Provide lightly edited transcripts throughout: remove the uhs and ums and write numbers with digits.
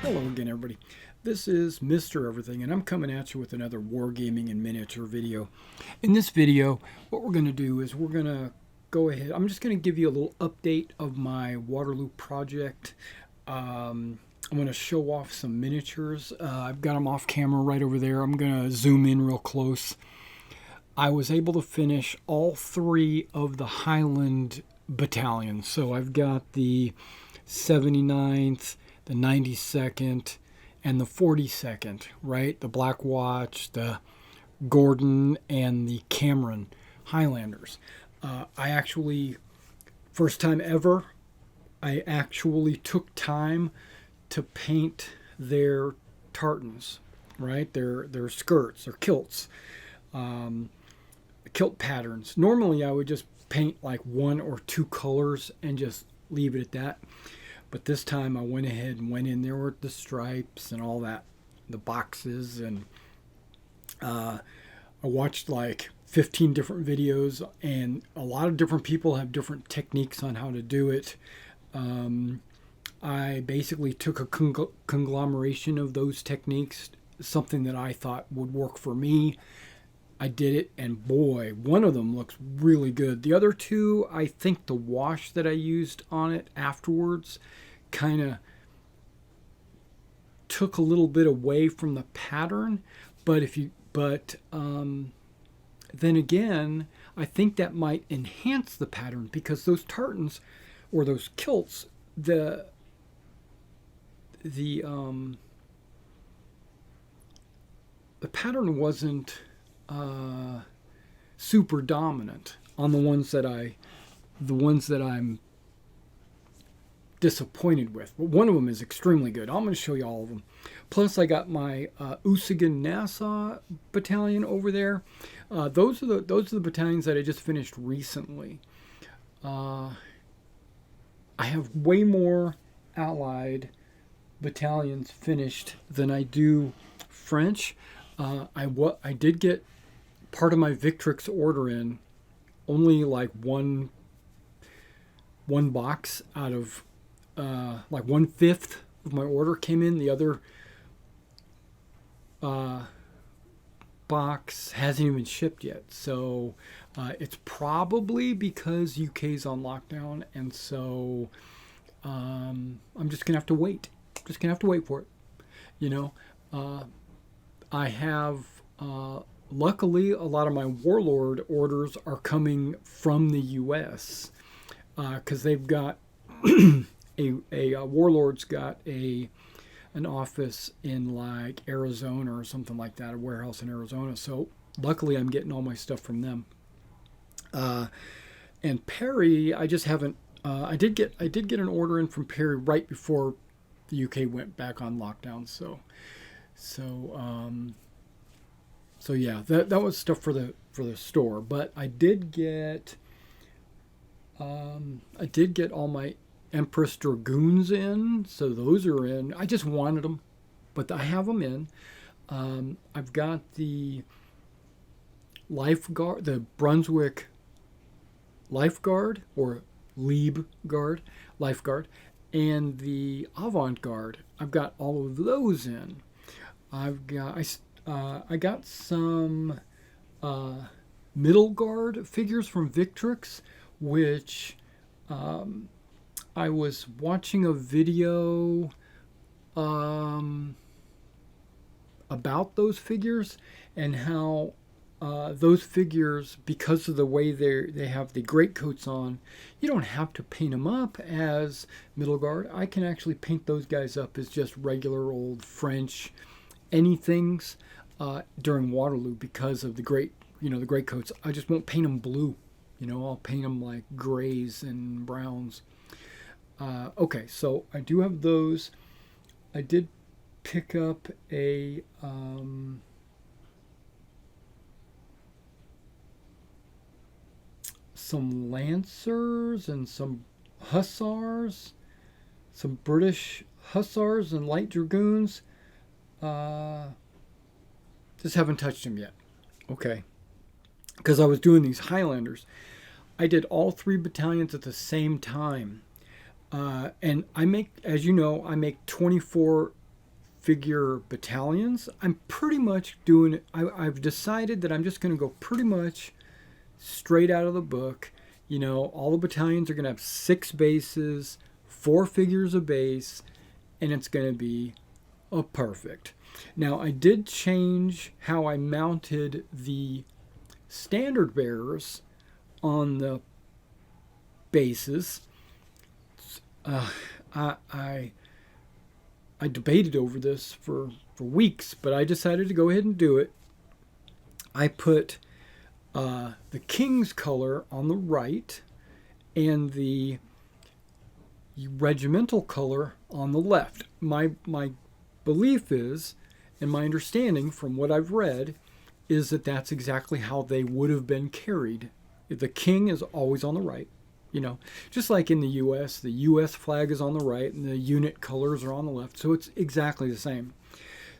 Hello again, everybody. This is Mr. Everything, and I'm coming at you with another Wargaming and miniature video. In this video, what we're going to do is we're going to go ahead. I'm just going to give you a little update of my Waterloo project. I'm going to show off some miniatures. I've got them off camera right over there. I'm going to zoom in real close. I was able to finish all three of the Highland battalions. So I've got the 79th, the 92nd, and the 42nd, right? The Black Watch, the Gordon, and the Cameron Highlanders. I actually, first time ever, I actually took time to paint their tartans, right? Their skirts, their kilts, kilt patterns. Normally I would just paint like one or two colors and just leave it at that. But this time I went ahead and went in there with the stripes and all that, the boxes, and I watched like 15 different videos, and a lot of different people have different techniques on how to do it. I basically took a conglomeration of those techniques, something that I thought would work for me. I did it, and boy, one of them looks really good. The other two, I think the wash that I used on it afterwards kind of took a little bit away from the pattern. But then again, I think that might enhance the pattern, because those tartans or those kilts, the pattern wasn't super dominant on the ones that I'm disappointed with. But one of them is extremely good. I'm going to show you all of them. Plus, I got my Usagan Nassau battalion over there. Those are the battalions that I just finished recently. I have way more Allied battalions finished than I do French. I did get part of my Victrix order in. Only like one box out of like 1/5 of my order came in. The other box hasn't even shipped yet. So it's probably because UK's on lockdown, and so I'm just gonna have to wait. Just gonna have to wait for it. You know, I have luckily a lot of my Warlord orders are coming from the U.S. Because they've got a Warlord's got an office in like Arizona or something like that, a warehouse in Arizona. So luckily I'm getting all my stuff from them. And Perry, I just haven't. I did get an order in from Perry right before the UK went back on lockdown. So yeah, that was stuff for the store. But I did get all my Empress Dragoons in, so those are in. I just wanted them, but I have them in. I've got the Lifeguard, the Brunswick Lifeguard, or Lieb Guard, Lifeguard, and the Avant Guard. I've got all of those in. I got some Middle Guard figures from Victrix, which I was watching a video about those figures, and how those figures, because of the way they have the greatcoats on, you don't have to paint them up as Middle Guard. I can actually paint those guys up as just regular old French anythings during Waterloo, because of the greatcoats. I just won't paint them blue. I'll paint them like grays and browns. Okay, so I do have those. I did pick up some Lancers and some Hussars, some British Hussars and Light Dragoons. Just haven't touched them yet. Okay. Because I was doing these Highlanders. I did all three battalions at the same time. And I make, as you know, I make 24 figure battalions, I'm pretty much doing it. I've decided that I'm just going to go pretty much straight out of the book. You know, all the battalions are going to have 6 bases, 4 figures a base, and it's going to be perfect. Now, I did change how I mounted the standard bearers on the bases. I debated over this for weeks, but I decided to go ahead and do it. I put the king's color on the right and the regimental color on the left. My belief is, and my understanding from what I've read, is that that's exactly how they would have been carried. The king is always on the right. You know, just like in the U.S. flag is on the right and the unit colors are on the left. So it's exactly the same.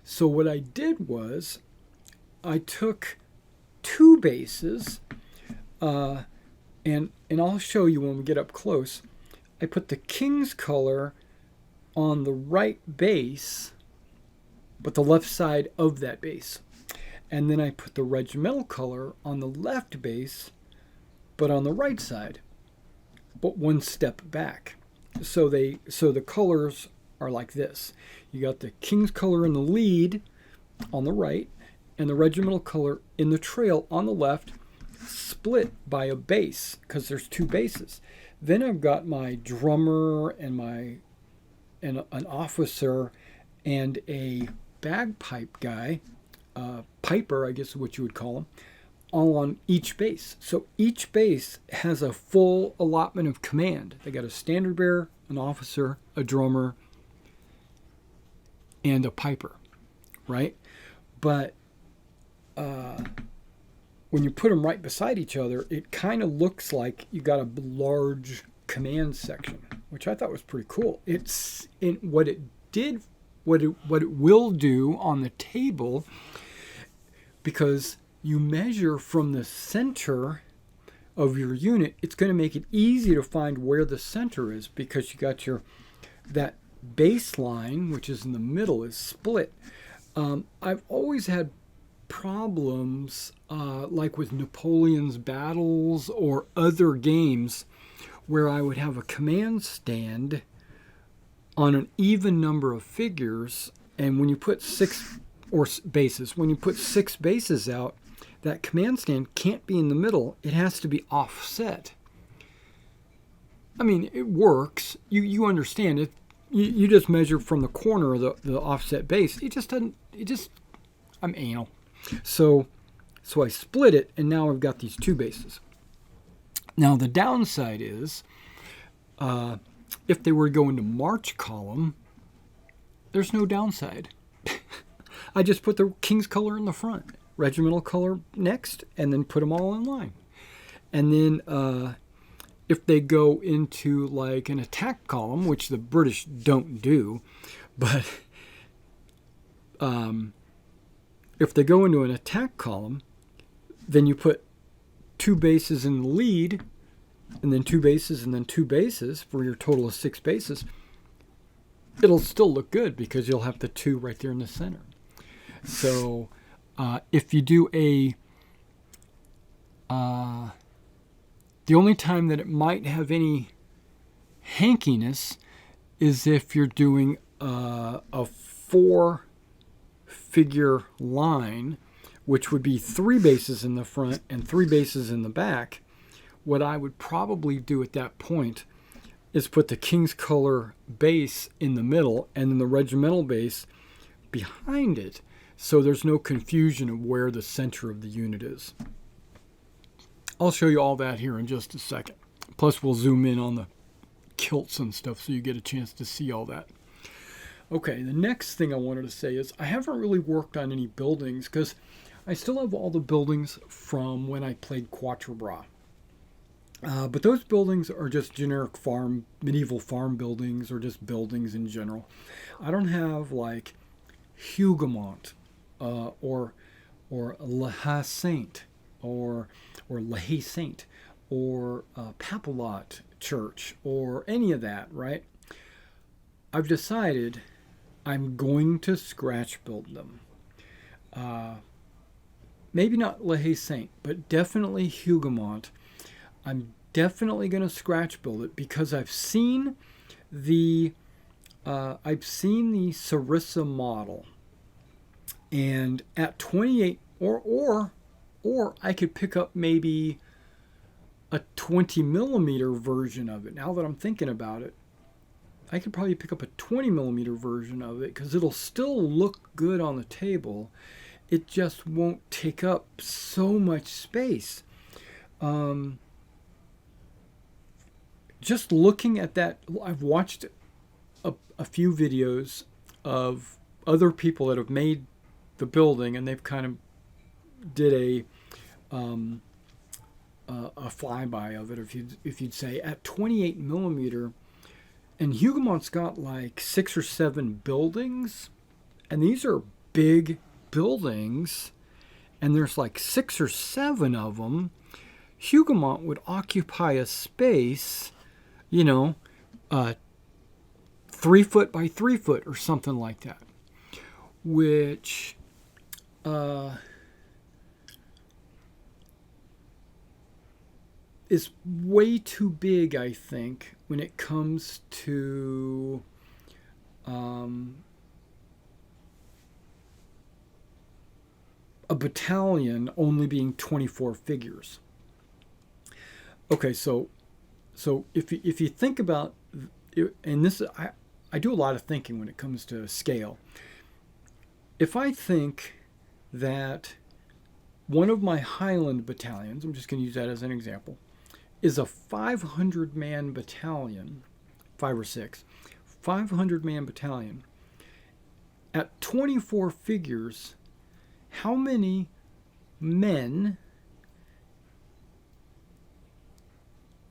So what I did was I took 2 bases, and I'll show you when we get up close. I put the king's color on the right base, but the left side of that base. And then I put the regimental color on the left base, but on the right side, but 1 step back. So the colors are like this. You got the king's color in the lead on the right, and the regimental color in the trail on the left, split by a base, because there's 2 bases. Then I've got my drummer and an officer and a bagpipe guy, piper, I guess is what you would call him, all on each base. So each base has a full allotment of command. They got a standard bearer, an officer, a drummer, and a piper, right? But when you put them right beside each other, it kind of looks like you got a large command section, which I thought was pretty cool. It's what it will do on the table, because you measure from the center of your unit, it's going to make it easy to find where the center is, because you got that baseline, which is in the middle, is split. I've always had problems like with Napoleon's battles or other games where I would have a command stand on an even number of figures, and when you put 6 bases out, that command stand can't be in the middle. It has to be offset. I mean, it works. You understand it. You just measure from the corner of the offset base. I'm anal. So I split it, and now I've got these 2 bases. Now the downside is, if they were to go into march column, there's no downside. I just put the king's color in the front, regimental color next, and then put them all in line. And then if they go into like an attack column, which the British don't do, but if they go into an attack column, then you put 2 bases in the lead, and then 2 bases, and then 2 bases for your total of 6 bases. It'll still look good because you'll have the 2 right there in the center. So if you do the only time that it might have any hankiness is if you're doing a 4-figure line, which would be 3 bases in the front and 3 bases in the back. What I would probably do at that point is put the king's color base in the middle and then the regimental base behind it, so there's no confusion of where the center of the unit is. I'll show you all that here in just a second. Plus we'll zoom in on the kilts and stuff so you get a chance to see all that. Okay, the next thing I wanted to say is I haven't really worked on any buildings because I still have all the buildings from when I played Quatre Bras. But those buildings are just generic medieval farm buildings, or just buildings in general. I don't have like Huguemont or La Haye Saint or La Haye Saint or Papelotte Church or any of that, right? I've decided I'm going to scratch build them. Maybe not Le Haye Saint, but definitely Hougoumont. I'm definitely going to scratch build it because I've seen the Sarissa model, and at 28, or I could pick up maybe a 20 millimeter version of it. Now that I'm thinking about it, I could probably pick up a 20 millimeter version of it because it'll still look good on the table. It just won't take up so much space. Just looking at that, I've watched a few videos of other people that have made the building, and they've kind of did a flyby of it, if you'd say, at 28 millimeter. And Hougoumont got like 6 or 7 buildings, and these are big buildings, and there's like 6 or 7 of them. Hougoumont would occupy a space, 3 foot by 3 foot or something like that, which is way too big, I think, when it comes to a battalion only being 24 figures. Okay, so if you think about, and this, I do a lot of thinking when it comes to scale. If I think that one of my Highland battalions, I'm just going to use that as an example, is a 500-man battalion, 5 or 6, 500-man battalion. At 24 figures, how many men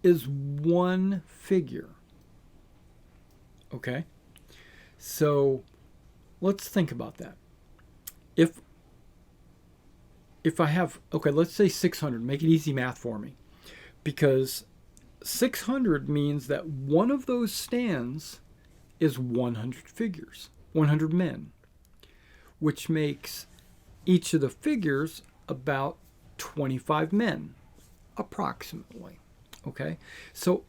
is one figure? Okay? So let's think about that. If I have, okay, let's say 600, make it easy math for me. Because 600 means that one of those stands is 100 figures, 100 men, which makes each of the figures about 25 men, approximately. Okay? So,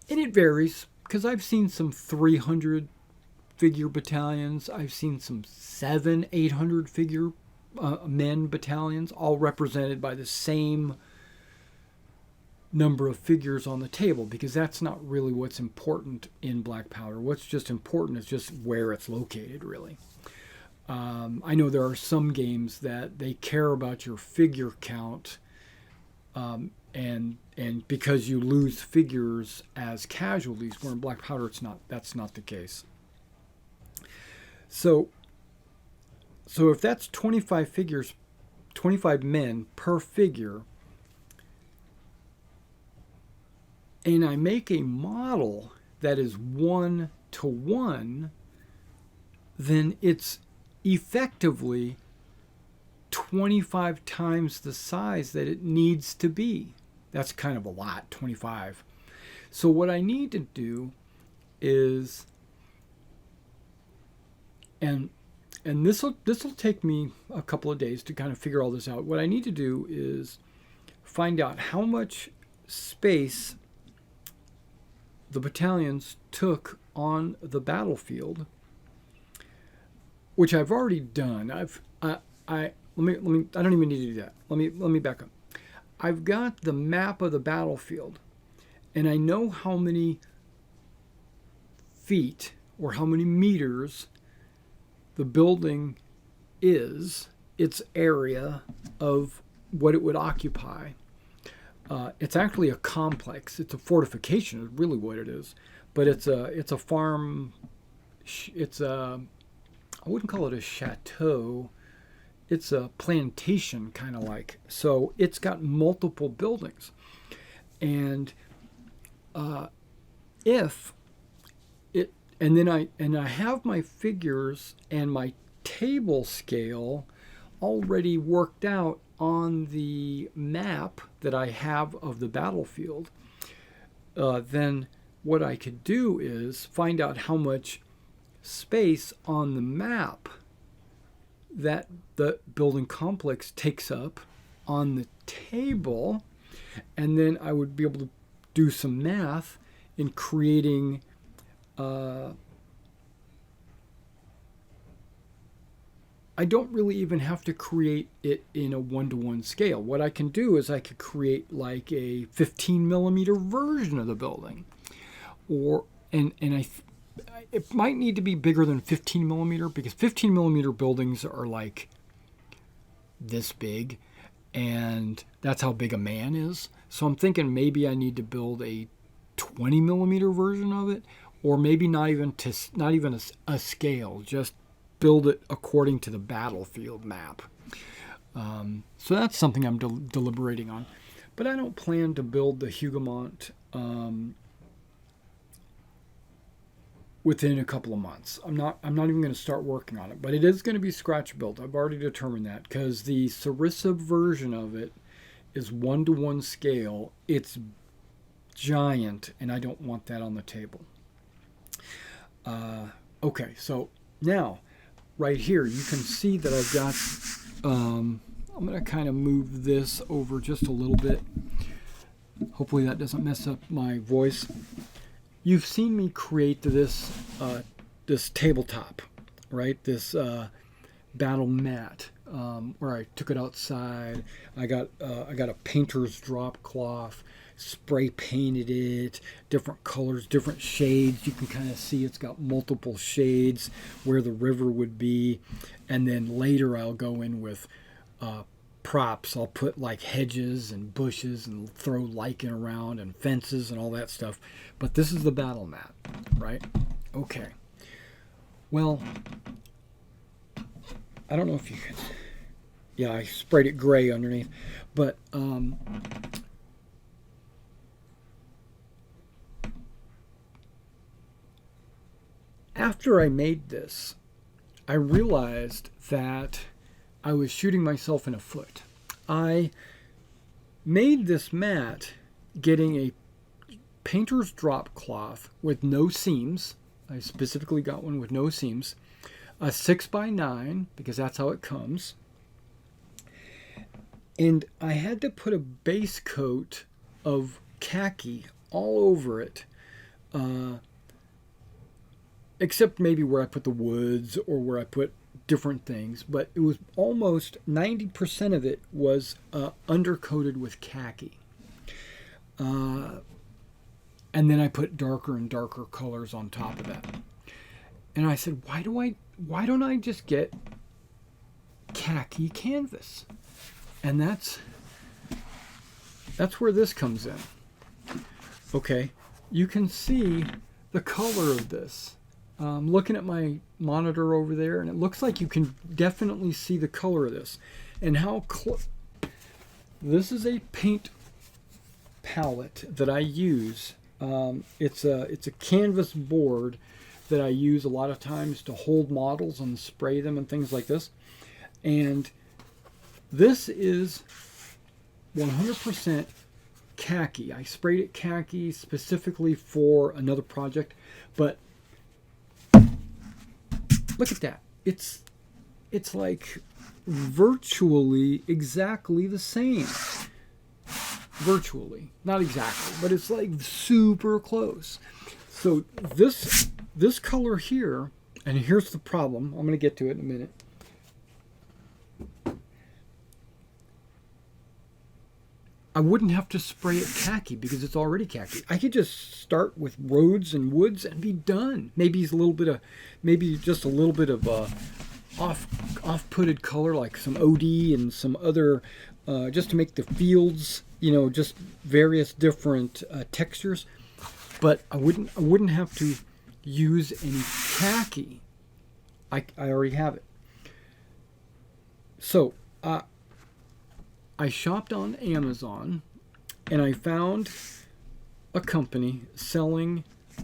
and it varies, because I've seen some 300 figure battalions, I've seen some 700-800 figure men battalions, all represented by the same number of figures on the table, because that's not really what's important in black powder. What's just important is just where it's located, really. I know there are some games that they care about your figure count, and because you lose figures as casualties, where in black powder that's not the case. So if that's 25 figures, 25 men per figure, and I make a model that is 1-to-1, then it's effectively 25 times the size that it needs to be. That's kind of a lot, 25. So what I need to do is, and this will take me a couple of days to kind of figure all this out. What I need to do is find out how much space the battalions took on the battlefield, which I've already done. I don't even need to do that. Let me back up. I've got the map of the battlefield, and I know how many feet or how many meters the building is, its area of what it would occupy. It's actually a complex. It's a fortification, is really what it is. But it's a farm. I wouldn't call it a chateau. It's a plantation, kind of like. So it's got multiple buildings, and I have my figures and my table scale already worked out on the map that I have of the battlefield. Then what I could do is find out how much space on the map that the building complex takes up on the table, and then I would be able to do some math in creating I don't really even have to create it in a 1-to-1 scale. What I can do is I could create like a 15 millimeter version of the building, or it might need to be bigger than 15 millimeter, because 15 millimeter buildings are like this big, and that's how big a man is. So I'm thinking maybe I need to build a 20 millimeter version of it, or maybe not even a scale, just build it according to the battlefield map. So that's something I'm deliberating on. But I don't plan to build the Hougoumont within a couple of months. I'm not even going to start working on it, but it is going to be scratch built. I've already determined that, because the Sarissa version of it is 1-to-1 scale. It's giant, and I don't want that on the table. Okay, so now right here you can see that I've got I'm going to kind of move this over just a little bit. Hopefully that doesn't mess up my voice. You've seen me create this this tabletop, right? This battle mat, where I took it outside. I got a painter's drop cloth, spray painted it, different colors, different shades. You can kind of see it's got multiple shades where the river would be. And then later I'll go in with props. I'll put like hedges and bushes and throw lichen around and fences and all that stuff. But this is the battle mat, right? Okay. Well, I don't know if you can. Yeah, I sprayed it gray underneath. But after I made this, I realized that I was shooting myself in the foot. I made this mat getting a painter's drop cloth with no seams. I specifically got one with no seams. A 6x9, because that's how it comes. And I had to put a base coat of khaki all over it. Except maybe where I put the woods or where I put different things. But it was almost 90% of it was undercoated with khaki. And then I put darker and darker colors on top of that. And I said, why don't I just get khaki canvas? And that's where this comes in. Okay, you can see the color of this. I'm looking at my monitor over there, and it looks like you can definitely see the color of this. And how this is a paint palette that I use. It's a canvas board that I use a lot of times to hold models and spray them and things like this. And this is 100% khaki. I sprayed it khaki specifically for another project, but look at that. It's like virtually exactly the same. Virtually. Not exactly, but it's like super close. So this color here, and here's the problem. I'm going to get to it in a minute. I wouldn't have to spray it khaki because it's already khaki. I could just start with roads and woods and be done. Maybe just a little bit of off-putted color, like some OD and some other, just to make the fields, just various different textures. But I wouldn't have to use any khaki. I already have it. So I shopped on Amazon, and I found a company selling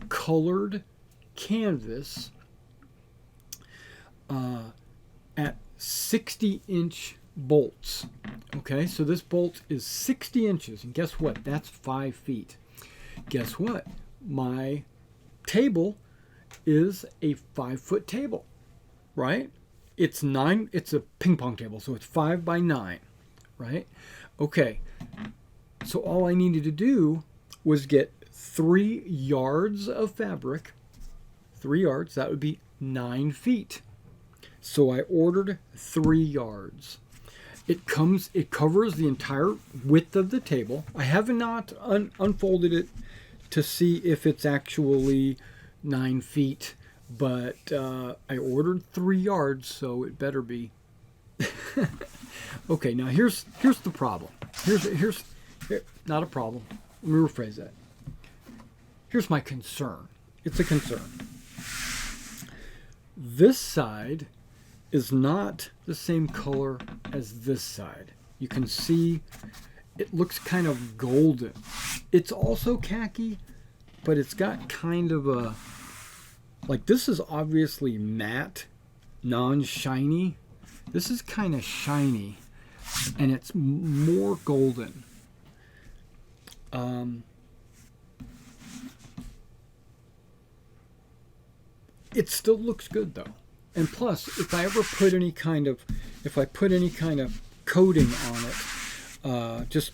colored canvas at 60-inch bolts. Okay, so this bolt is 60 inches, and guess what? That's 5 feet. Guess what? My table is a 5-foot table, right? It's a ping pong table, so it's 5 by 9, right? Okay, so all I needed to do was get 3 yards of fabric. 3 yards, that would be 9 feet. So I ordered 3 yards. It covers the entire width of the table. I have not unfolded it to see if it's actually 9 feet, but I ordered 3 yards, so it better be. Okay, now here's the problem. Here's not a problem. Let me rephrase that. Here's my concern. It's a concern. This side is not the same color as this side. You can see it looks kind of golden. It's also khaki, but it's got kind of a, like, this is obviously matte, non-shiny. This is kind of shiny, and it's more golden. It still looks good though. And plus, if I put any kind of coating on it, just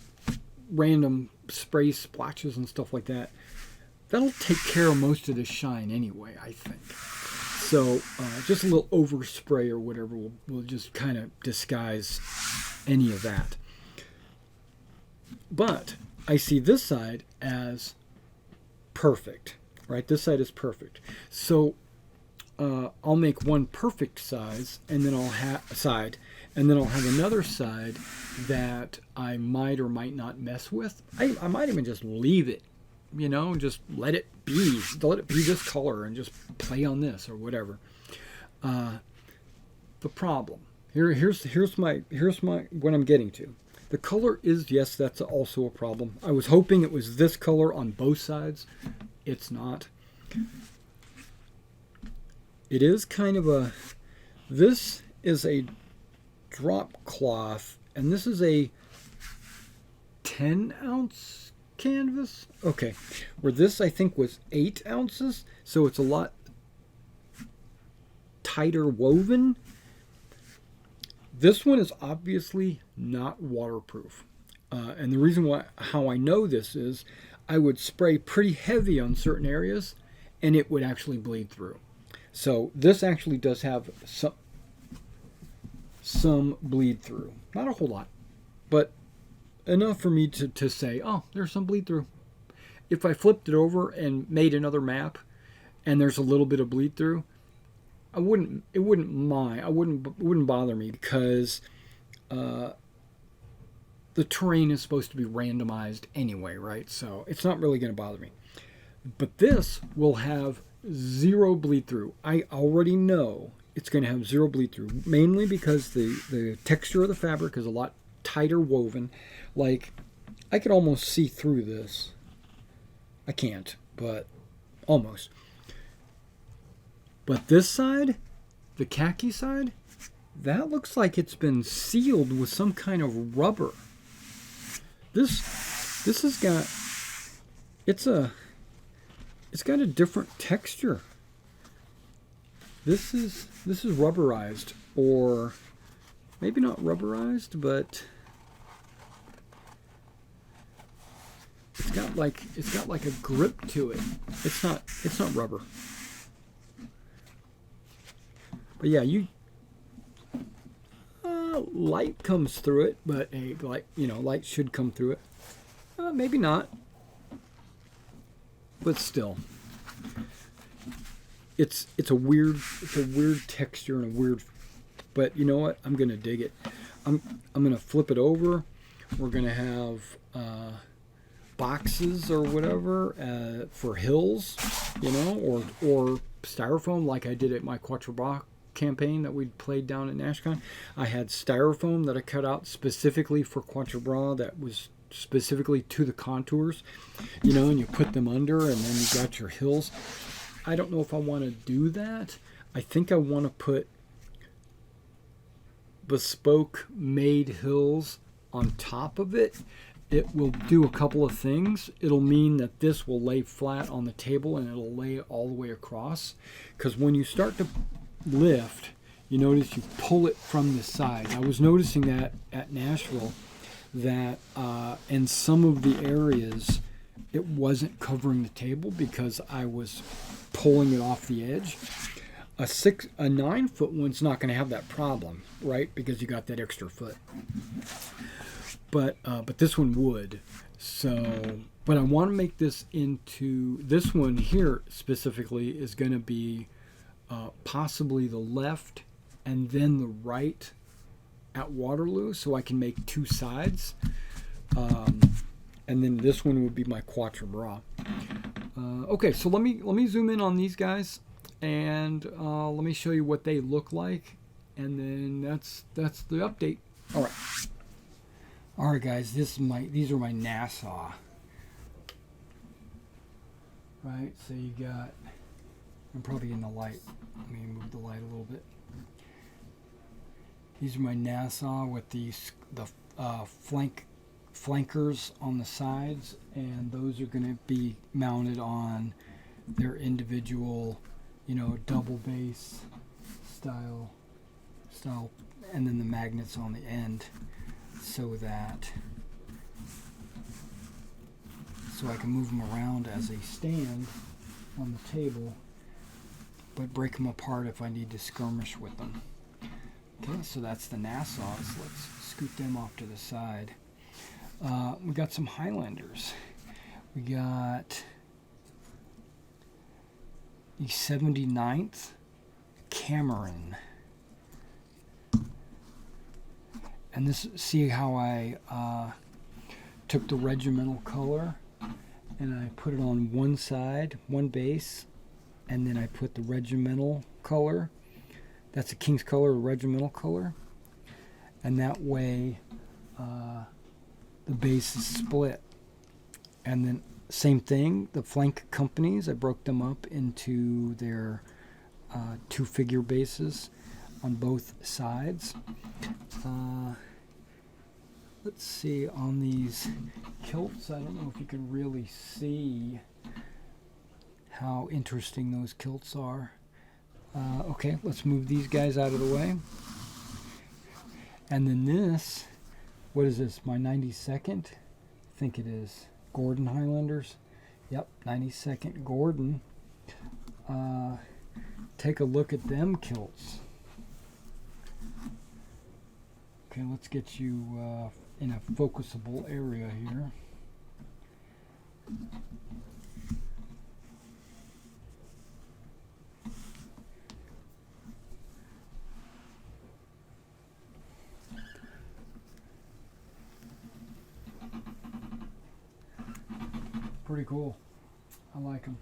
random spray splotches and stuff like that, that'll take care of most of the shine anyway, I think. So just a little overspray or whatever will just kind of disguise any of that. But I see this side as perfect, right? This side is perfect. So I'll make one perfect size, and then I'll have another side that I might or might not mess with. I might even just leave it, you know, just let it be this color and just play on this or whatever. The problem here's what I'm getting to. The color is, yes, that's also a problem. I was hoping it was this color on both sides. It's not. It is kind of this is a drop cloth, and this is a 10-ounce canvas. Okay, where this I think was 8 ounces, so it's a lot tighter woven. This one is obviously not waterproof, and the reason how I know this is I would spray pretty heavy on certain areas, and it would actually bleed through. So this actually does have some bleed through. Not a whole lot, but enough for me to say, oh, there's some bleed through. If I flipped it over and made another map and there's a little bit of bleed through, it wouldn't bother me, because the terrain is supposed to be randomized anyway, right? So it's not really going to bother me. But this will have 0 bleed through. I already know it's going to have 0 bleed through, mainly because the texture of the fabric is a lot tighter woven. Like, I could almost see through this. I can't, but almost. But this side, the khaki side, that looks like it's been sealed with some kind of rubber. This has got, it's got a different texture. This is rubberized, or maybe not rubberized, but it's got like a grip to it. It's not rubber. But yeah, light comes through it, but light should come through it. Maybe not. But still, it's a weird texture and a weird. But you know what? I'm gonna dig it. I'm gonna flip it over. We're gonna have boxes or whatever for hills, or styrofoam, like I did at my Quatre Bras campaign that we played down at NashCon. I had styrofoam that I cut out specifically for Quatre Bras, that was specifically to the contours, and you put them under, and then you got your hills. I don't know if I want to do that. I think I want to put bespoke made hills on top of it, it will do a couple of things. It'll mean that this will lay flat on the table and it'll lay all the way across. Because when you start to lift, you notice you pull it from the side. I was noticing that at Nashville, that in some of the areas it wasn't covering the table because I was pulling it off the edge. A 9-foot one's not going to have that problem, right? Because you got that extra foot. But this one would. So, but I want to make this into, this one here specifically is going to be possibly the left and then the right at Waterloo, so I can make two sides. And then this one would be my quatre bras. Okay, so let me zoom in on these guys, and let me show you what they look like, and then that's the update. All right, guys. These are my Nassau. Right. So you got. I'm probably in the light. Let me move the light a little bit. These are my Nassau with the flankers on the sides, and those are going to be mounted on their individual, double base style, and then the magnets on the end, so I can move them around as they stand on the table, but break them apart if I need to skirmish with them. Okay, so that's the Nassaus. Let's scoot them off to the side. We got some Highlanders. We got the 79th Cameron. And this, see how I took the regimental color and I put it on one side, one base, and then I put the regimental color. That's a king's color, a regimental color. And that way the base is split. And then same thing, the flank companies, I broke them up into their two-figure bases on both sides. Let's see, on these kilts, I don't know if you can really see how interesting those kilts are. Okay, let's move these guys out of the way. And then this, what is this, my 92nd? I think it is. Gordon Highlanders. Yep, 92nd Gordon. Take a look at them kilts. Okay, let's get you in a focusable area here. Pretty cool. I like them.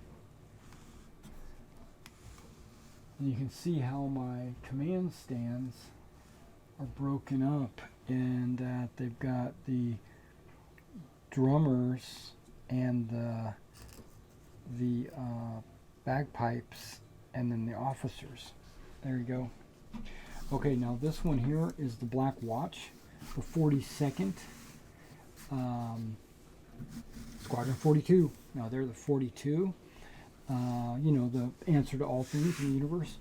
And you can see how my command stands are broken up, and that they've got the drummers and the bagpipes, and then the officers. There you go. Okay, now this one here is the Black Watch, the 42nd. Squadron 42. Now they're the 42. The answer to all things in the universe.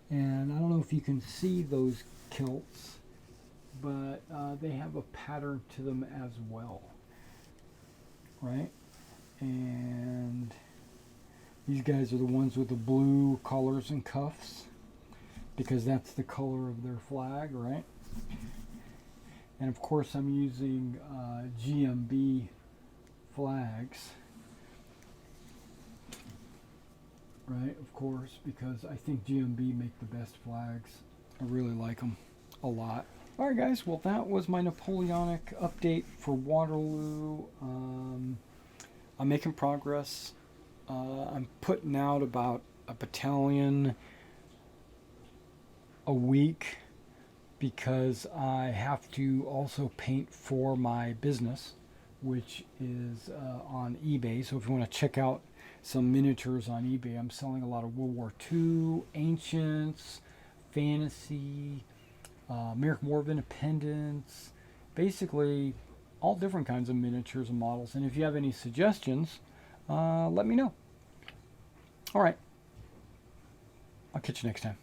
And I don't know if you can see those kilts, but they have a pattern to them as well. Right? And these guys are the ones with the blue collars and cuffs, because that's the color of their flag, right? And of course I'm using GMB flags, right? Of course, because I think GMB make the best flags. I really like them a lot. Alright guys, well that was my Napoleonic update for Waterloo. I'm making progress. I'm putting out about a battalion a week, because I have to also paint for my business, which is on eBay. So if you want to check out some miniatures on eBay, I'm selling a lot of World War II, Ancients, Fantasy, American War of Independence, basically all different kinds of miniatures and models. And if you have any suggestions, let me know. All right. I'll catch you next time.